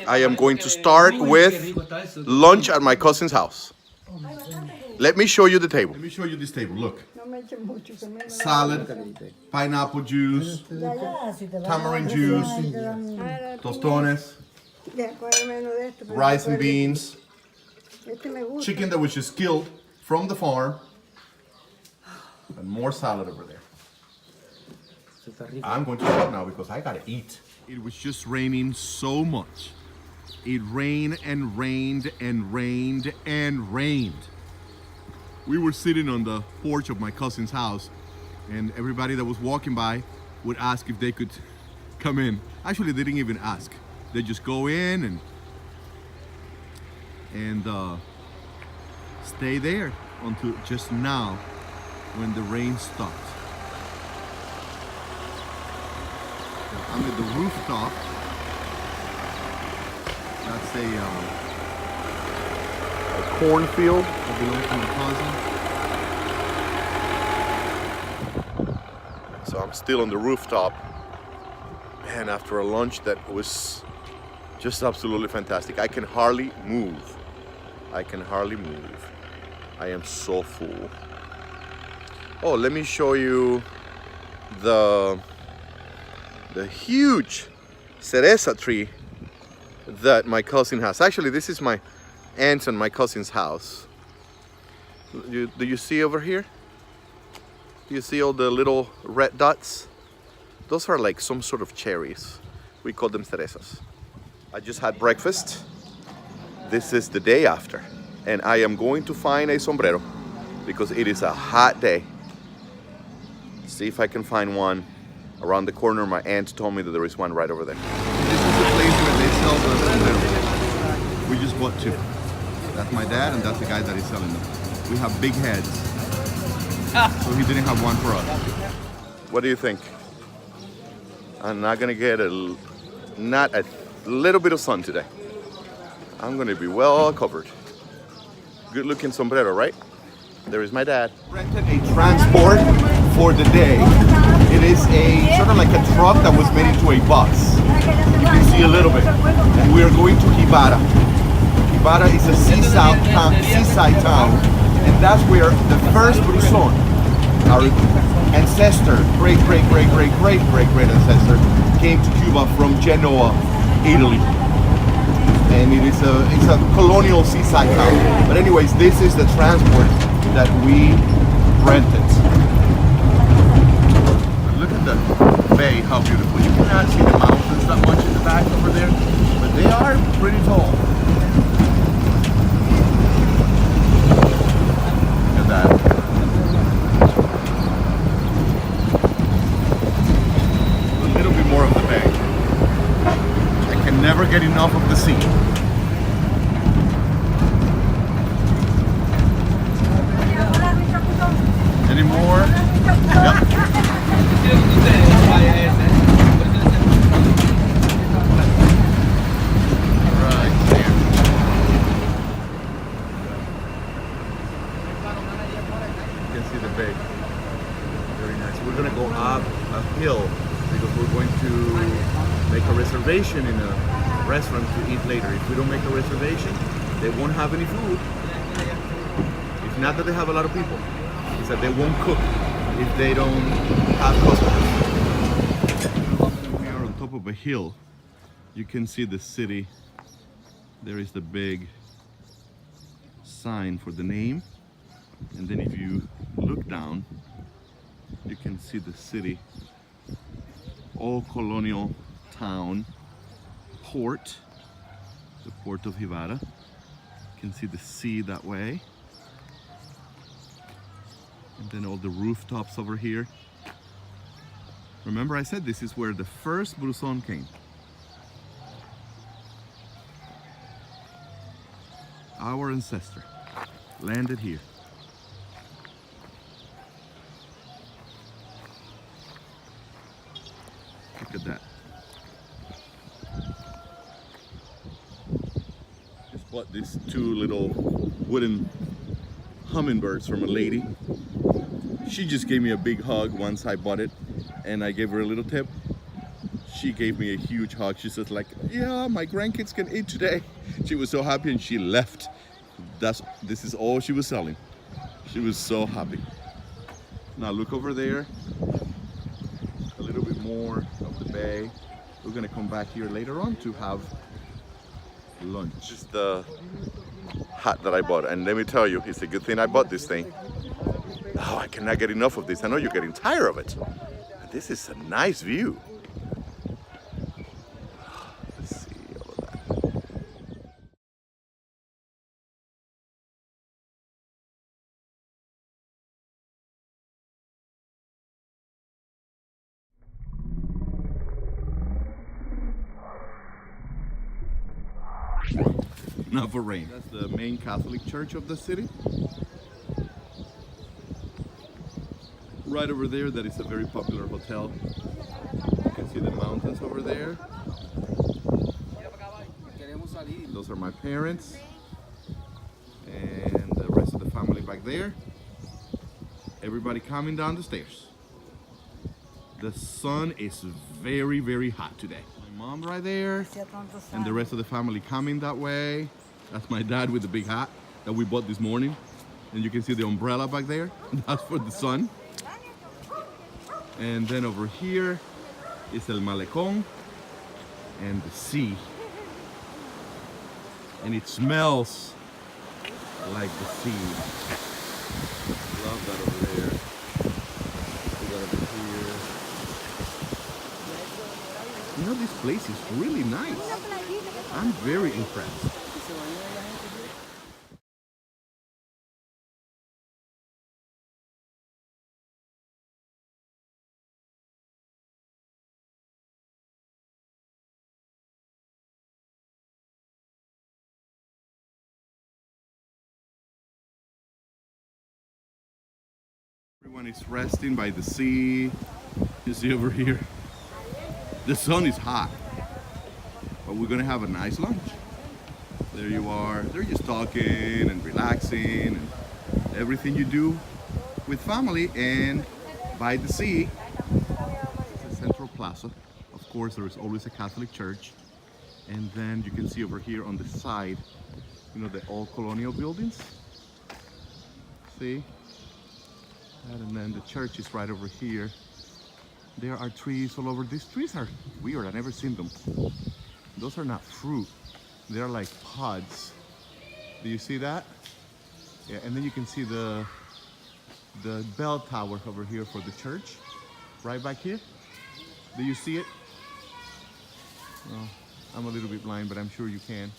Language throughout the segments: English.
I am going to start with lunch at my cousin's house. Let me show you the table. Let me show you this table. Look. Salad, pineapple juice, tamarind juice, tostones, rice and beans, chicken that was just killed from the farm, and more salad over there. I'm going to stop now because I gotta eat. It was just raining so much. It rained and rained and rained and rained. We were sitting on the porch of my cousin's house, and everybody that was walking by would ask if they could come in. Actually, they didn't even ask. They just go in and stay there until just now when the rain stopped. I'm at the rooftop. That's a cornfield that belongs to my cousin. So I'm still on the rooftop, and after a lunch that was just absolutely fantastic. I can hardly move. I am so full. Oh, let me show you the huge cereza tree that my cousin has. Actually, this is my aunt's and my cousin's house. Do you see over here? Do you see all the little red dots? Those are like some sort of cherries. We call them cerezas. I just had breakfast. This is the day after, and I am going to find a sombrero because it is a hot day. See if I can find one around the corner. My aunt told me that there is one right over there. This is the place where they sell the sombreros. We just bought two. That's my dad, and that's the guy that is selling them. We have big heads, so he didn't have one for us. What do you think? I'm not gonna get not a little bit of sun today. I'm gonna be well covered. Good looking sombrero, right? There is my dad. Rented a transport for the day. It is a sort of like a truck that was made into a bus. You can see a little bit. And we are going to Gibara. Gibara is a seaside town, and that's where the first Bruzon, our ancestor, great ancestor, came to Cuba from Genoa, Italy. And it's a colonial seaside town. But anyways, this is the transport that we rented. Look at the bay, how beautiful. You cannot see the mountains that much in the back over there, but they are pretty tall. Look at that. A little bit more of the bay. I can never get enough of the sea. Any more? Yep. Right there. You can see the bay. Very nice. We're gonna go up a hill because we're going to make a reservation in a restaurant to eat later. If we don't make a reservation, they won't have any food. It's not that they have a lot of people. It's that they won't cook if they don't have customers. We are on top of a hill. You can see the city. There is the big sign for the name. And then if you look down, you can see the city. All colonial town. Port. The port of Gibara. You can see the sea that way. And then all the rooftops over here. Remember I said this is where the first Bruzon came. Our ancestor landed here. Look at that. Just bought these two little wooden hummingbirds from a lady. She just gave me a big hug once I bought it, and I gave her a little tip. She gave me a huge hug. She said like, yeah, my grandkids can eat today. She was so happy and she left. This is all she was selling. She was so happy. Now look over there. A little bit more of the bay. We're gonna come back here later on to have lunch. This is the hat that I bought, and let me tell you, it's a good thing I bought this thing. Oh, I cannot get enough of this. I know you're getting tired of it. But this is a nice view. Let's see all of that. Now for rain. That's the main Catholic church of the city. Right over there, that is a very popular hotel. You can see the mountains over there. Those are my parents and the rest of the family back there. Everybody coming down the stairs. The sun is very, very hot today. My mom right there and the rest of the family coming that way. That's my dad with the big hat that we bought this morning. And you can see the umbrella back there. That's for the sun. And then over here is El Malecón and the sea. And it smells like the sea. Love that over there. We got over here. You know, this place is really nice. I'm very impressed. Everyone is resting by the sea. You see over here, the sun is hot, but we're gonna have a nice lunch. There you are. They're just talking and relaxing and everything you do with family and by the sea. It's a central plaza. Of course, there is always a Catholic church. And then you can see over here on the side, you know, the old colonial buildings. See? And then the church is right over here. There are trees all over. These trees are weird. I've never seen them. Those are not fruit. They're like pods. Do you see that? Yeah, and then you can see the bell tower over here for the church. Right back here. Do you see it? Well, I'm a little bit blind, but I'm sure you can.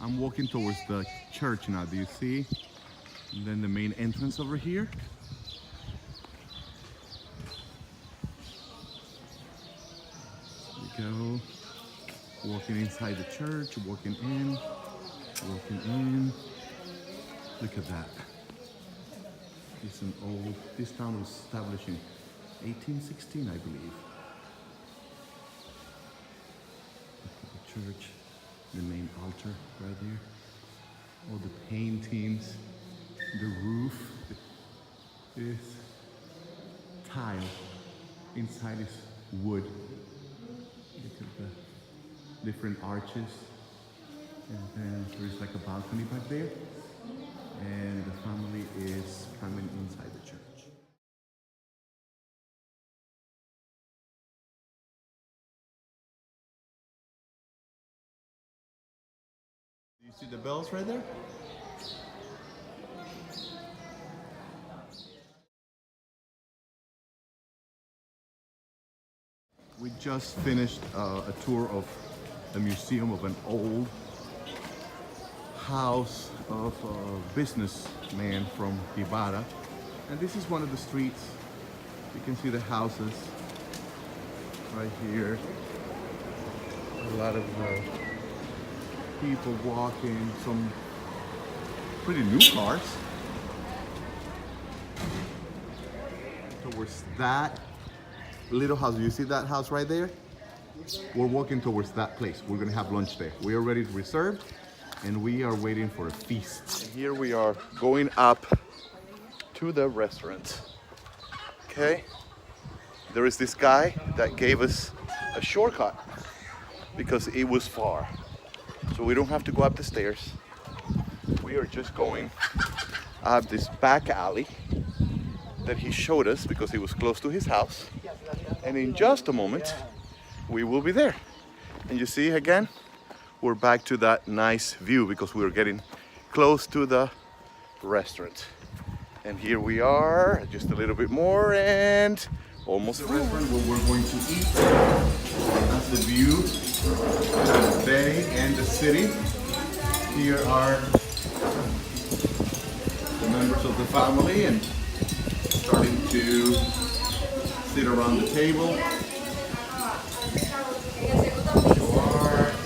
I'm walking towards the church now. Do you see? And then the main entrance over here. Go walking inside the church, walking in. Look at that. It's an old, this town was established in 1816, I believe. Look at the church, the main altar right there. All the paintings, the roof is tile, inside is wood. Look at the different arches, and then there's like a balcony back there, and the family is coming inside the church. Do you see the bells right there? We just finished a tour of a museum of an old house of a businessman from Gibara. And this is one of the streets. You can see the houses right here. A lot of people walking, some pretty new cars. Towards that little house, you see that house right there? We're walking towards that place. We're gonna have lunch there. We are already reserved and we are waiting for a feast. And here we are going up to the restaurant. Okay, there is this guy that gave us a shortcut. because it was far. So we don't have to go up the stairs. We are just going up this back alley that he showed us because it was close to his house. And in just a moment, we will be there. And you see again, we're back to that nice view because we're getting close to the restaurant. And here we are, just a little bit more and almost the restaurant where we're going to eat. That's the view of the bay and the city. Here are the members of the family and starting to sit around the table.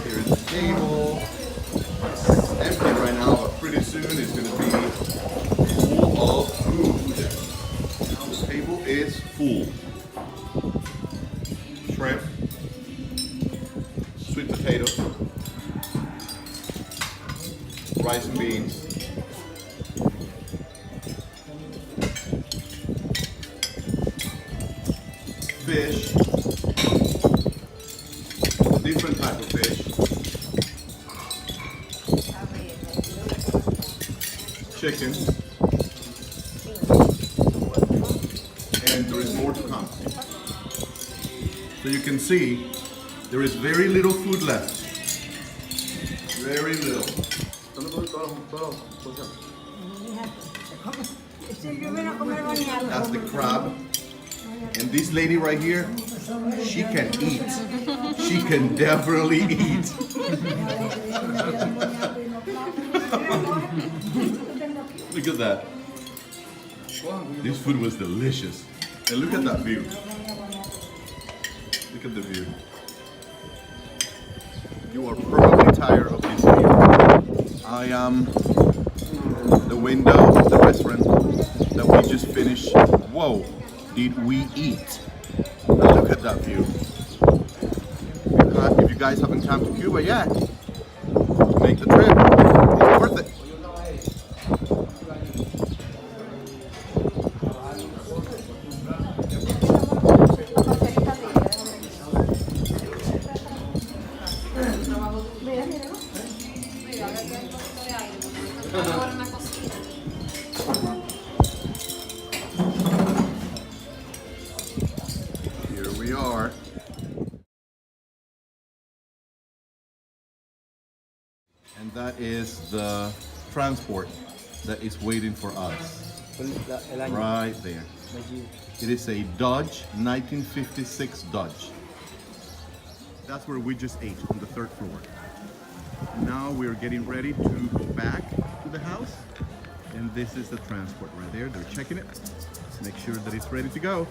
Here is the table. It's empty right now, but pretty soon it's going to be full of food. The table is full. Shrimp, sweet potatoes, rice and beans, fish, different type of fish, chicken, and there is more to come. So you can see there is very little food left. Very little. That's the crab. And this lady right here, she can eat. She can definitely eat. Look at that. This food was delicious. And look at that view. Look at the view. You are probably tired of this view. I am the window of the restaurant that we just finished. Whoa, did we eat? Now look at that view. If you guys haven't come to Cuba yet, make the trip. It's worth it. Here we are. And that is the transport that is waiting for us. Right there. It is a Dodge, 1956 Dodge. That's where we just ate, on the 3rd floor. Now we're getting ready to go back to the house. And this is the transport right there. They're checking it. Make sure that it's ready to go.